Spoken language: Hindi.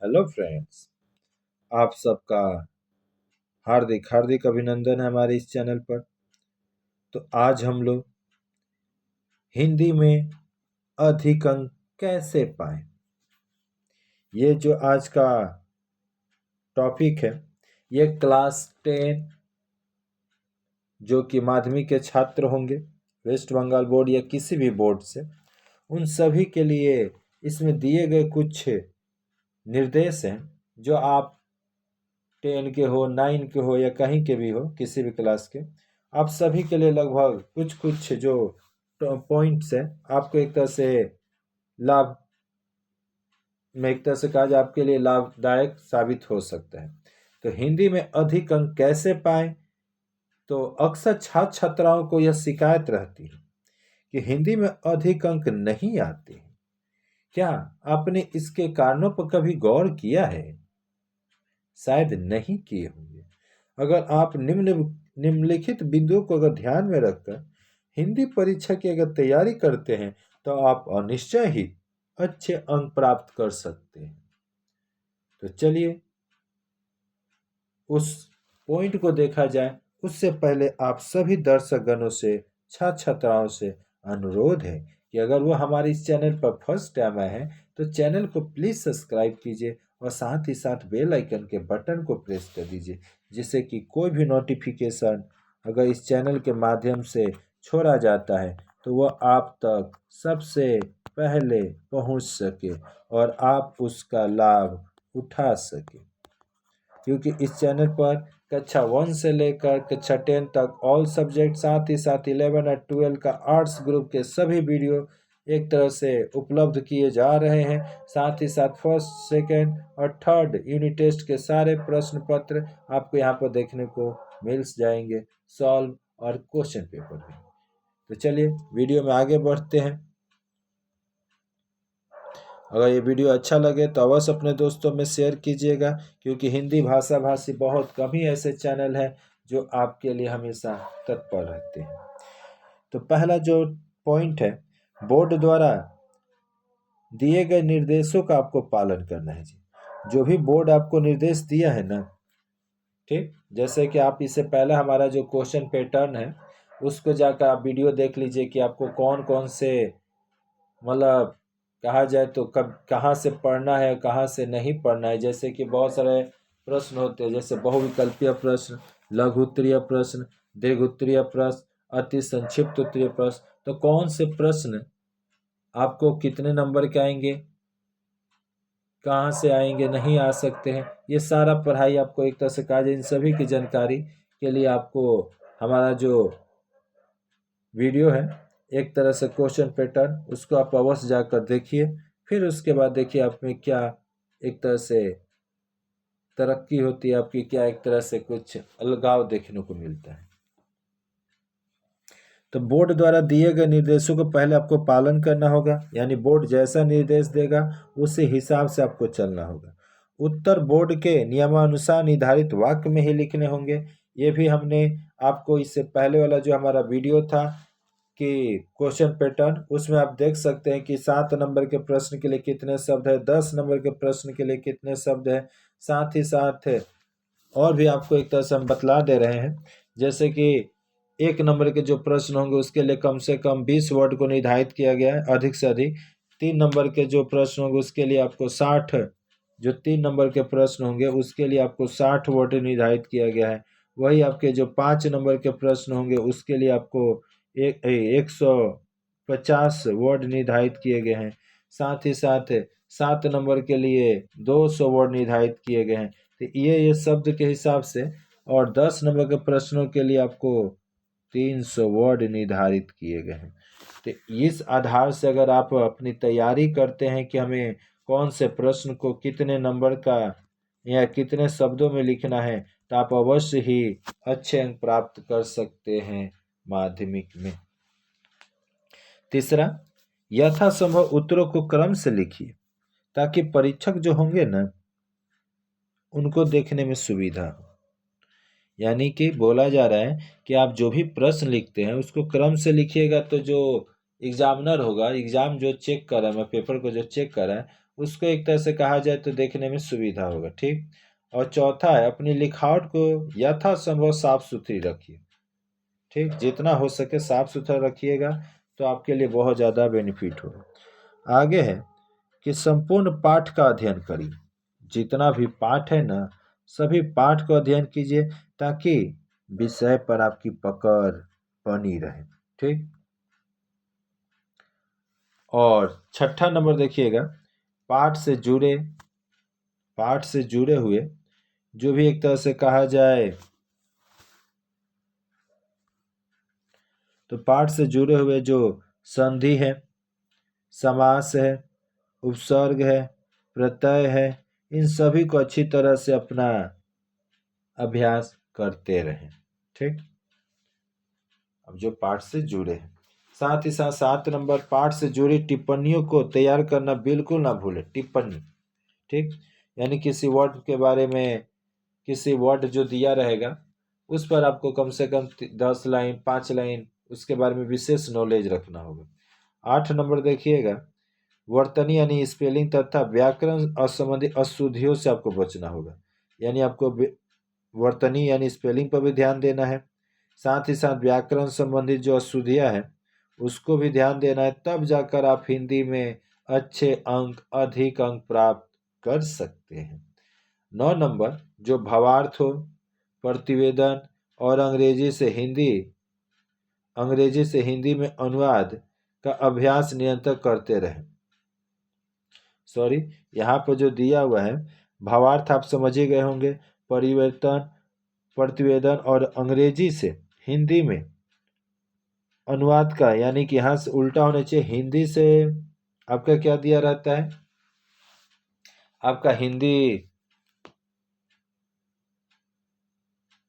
हेलो फ्रेंड्स, आप सबका हार्दिक हार्दिक अभिनंदन है हमारे इस चैनल पर। तो आज हम लोग हिंदी में अधिक अंक कैसे पाएं, ये जो आज का टॉपिक है, ये क्लास 10 जो कि माध्यमिक के छात्र होंगे वेस्ट बंगाल बोर्ड या किसी भी बोर्ड से, उन सभी के लिए इसमें दिए गए कुछ निर्देश हैं जो आप 10 के हो, 9 के हो या कहीं के भी हो, किसी भी क्लास के, आप सभी के लिए लगभग कुछ कुछ जो पॉइंट्स है आपको एक तरह से लाभ में एक तरह से कहा जाए आपके लिए लाभदायक साबित हो सकता है। तो हिंदी में अधिक अंक कैसे पाएं, तो अक्सर छात्र छात्राओं को यह शिकायत रहती है कि हिंदी में अधिक अंक नहीं आते। क्या आपने इसके कारणों पर कभी गौर किया है? शायद नहीं किए होंगे। अगर आप निम्नलिखित बिंदुओं को अगर ध्यान में रखकर हिंदी परीक्षा की अगर तैयारी करते हैं तो आप निश्चय ही अच्छे अंक प्राप्त कर सकते हैं। तो चलिए उस पॉइंट को देखा जाए। उससे पहले आप सभी दर्शकगणों से, छात्र छात्राओं से अनुरोध है कि अगर वो हमारे इस चैनल पर फर्स्ट टाइम आए हैं तो चैनल को प्लीज सब्सक्राइब कीजिए और साथ ही साथ बेल आइकन के बटन को प्रेस कर दीजिए, जिससे कि कोई भी नोटिफिकेशन अगर इस चैनल के माध्यम से छोड़ा जाता है तो वह आप तक सबसे पहले पहुंच सके और आप उसका लाभ उठा सके। क्योंकि इस चैनल पर कक्षा 1 से लेकर कक्षा 10 तक ऑल सब्जेक्ट, साथ ही साथ 11 और 12 का आर्ट्स ग्रुप के सभी वीडियो एक तरह से उपलब्ध किए जा रहे हैं। साथ ही साथ फर्स्ट, सेकेंड और थर्ड यूनिट टेस्ट के सारे प्रश्न पत्र आपको यहाँ पर देखने को मिल जाएंगे, सॉल्व और क्वेश्चन पेपर भी। तो चलिए वीडियो में आगे बढ़ते हैं। अगर ये वीडियो अच्छा लगे तो अवश्य अपने दोस्तों में शेयर कीजिएगा, क्योंकि हिंदी भाषा भाषी बहुत कम ही ऐसे चैनल हैं जो आपके लिए हमेशा तत्पर रहते हैं। तो पहला जो पॉइंट है, बोर्ड द्वारा दिए गए निर्देशों का आपको पालन करना है जी। जो भी बोर्ड आपको निर्देश दिया है ना, ठीक, जैसे कि आप इससे पहले हमारा जो क्वेश्चन पैटर्न है उसको जाकर आप वीडियो देख लीजिए कि आपको कौन कौन से, मतलब कहा जाए तो कहाँ से पढ़ना है, कहाँ से नहीं पढ़ना है। जैसे कि बहुत सारे प्रश्न होते हैं, जैसे बहुविकल्पीय प्रश्न, लघु उत्तरीय प्रश्न, दीर्घ उत्तरीय प्रश्न, अति संक्षिप्त उत्तरीय प्रश्न। तो कौन से प्रश्न आपको कितने नंबर के आएंगे, कहाँ से आएंगे, नहीं आ सकते हैं, ये सारा पढ़ाई आपको एक तरह से कहा जाए इन सभी की जानकारी के लिए आपको हमारा जो वीडियो है, एक तरह से क्वेश्चन पैटर्न, उसको आप अवश्य जाकर देखिए। फिर उसके बाद देखिए आप में क्या एक तरह से तरक्की होती है आपकी, क्या एक तरह से कुछ अलगाव देखने को मिलता है। तो बोर्ड द्वारा दिए गए निर्देशों को पहले आपको पालन करना होगा, यानी बोर्ड जैसा निर्देश देगा उसी हिसाब से आपको चलना होगा। उत्तर बोर्ड के नियमानुसार निर्धारित वाक्य में ही लिखने होंगे। ये भी हमने आपको इससे पहले वाला जो हमारा वीडियो था कि क्वेश्चन पैटर्न, उसमें आप देख सकते हैं कि 7 नंबर के प्रश्न के लिए कितने शब्द है, 10 नंबर के प्रश्न के लिए कितने शब्द है। साथ ही साथ और भी आपको एक तरह से हम बतला दे रहे हैं, जैसे कि 1 नंबर के जो प्रश्न होंगे उसके लिए कम से कम 20 वर्ड को निर्धारित किया गया है, अधिक से अधिक। 3 नंबर के जो प्रश्न होंगे उसके लिए आपको 60, जो 3 नंबर के प्रश्न होंगे उसके लिए आपको 60 वर्ड निर्धारित किया गया है। वही आपके जो 5 नंबर के प्रश्न होंगे उसके लिए आपको 150 वर्ड निर्धारित किए गए हैं। साथ ही साथ 7 नंबर के लिए 200 वर्ड निर्धारित किए गए हैं। तो ये शब्द के हिसाब से, और 10 नंबर के प्रश्नों के लिए आपको 300 वर्ड निर्धारित किए गए हैं। तो इस आधार से अगर आप अपनी तैयारी करते हैं कि हमें कौन से प्रश्न को कितने नंबर का या कितने शब्दों में लिखना है, तो आप अवश्य ही अच्छे अंक प्राप्त कर सकते हैं माध्यमिक में। तीसरा, यथासंभव उत्तरों को क्रम से लिखिए ताकि परीक्षक जो होंगे ना उनको देखने में सुविधा हो। यानी कि बोला जा रहा है कि आप जो भी प्रश्न लिखते हैं उसको क्रम से लिखिएगा, तो जो एग्जामिनर होगा, एग्जाम जो चेक कर रहा है, मैं पेपर को जो चेक कर रहा है, उसको एक तरह से कहा जाए तो देखने में सुविधा होगा। ठीक। और चौथा है अपनी लिखावट को यथासंभव साफ सुथरी रखिए। ठीक, जितना हो सके साफ सुथरा रखिएगा तो आपके लिए बहुत ज़्यादा बेनिफिट होगा। आगे है कि संपूर्ण पाठ का अध्ययन करिए। जितना भी पाठ है ना, सभी पाठ को अध्ययन कीजिए ताकि विषय पर आपकी पकड़ बनी रहे। ठीक। और छठा नंबर देखिएगा, पाठ से जुड़े हुए जो भी एक तरह से कहा जाए तो पाठ से जुड़े हुए जो संधि है, समास है, उपसर्ग है, प्रत्यय है, इन सभी को अच्छी तरह से अपना अभ्यास करते रहें। ठीक। अब जो पाठ से जुड़े हैं, साथ ही साथ 7 नंबर, पाठ से जुड़ी टिप्पणियों को तैयार करना बिल्कुल ना भूलें। टिप्पणी, ठीक, यानी किसी वर्ड के बारे में किसी वर्ड जो दिया रहेगा उस पर आपको कम से कम 10 लाइन 5 लाइन उसके बारे में विशेष नॉलेज रखना होगा। 8 नंबर देखिएगा, वर्तनी यानी स्पेलिंग तथा व्याकरण संबंधी अशुद्धियों से आपको बचना होगा। यानी आपको वर्तनी यानी स्पेलिंग पर भी ध्यान देना है, साथ ही साथ व्याकरण संबंधित जो अशुद्धियां हैं उसको भी ध्यान देना है, तब जाकर आप हिंदी में अच्छे अंक, अधिक अंक प्राप्त कर सकते हैं। 9 नंबर, जो भावार्थ हो, प्रतिवेदन और अंग्रेजी से हिंदी में अनुवाद का अभ्यास निरंतर करते रहें। सॉरी, यहाँ पर जो दिया हुआ है भावार्थ आप समझ ही गए होंगे, प्रतिवेदन और अंग्रेजी से हिंदी में अनुवाद का, यानी कि यहाँ से उल्टा होना चाहिए। हिंदी से आपका क्या दिया रहता है, आपका हिंदी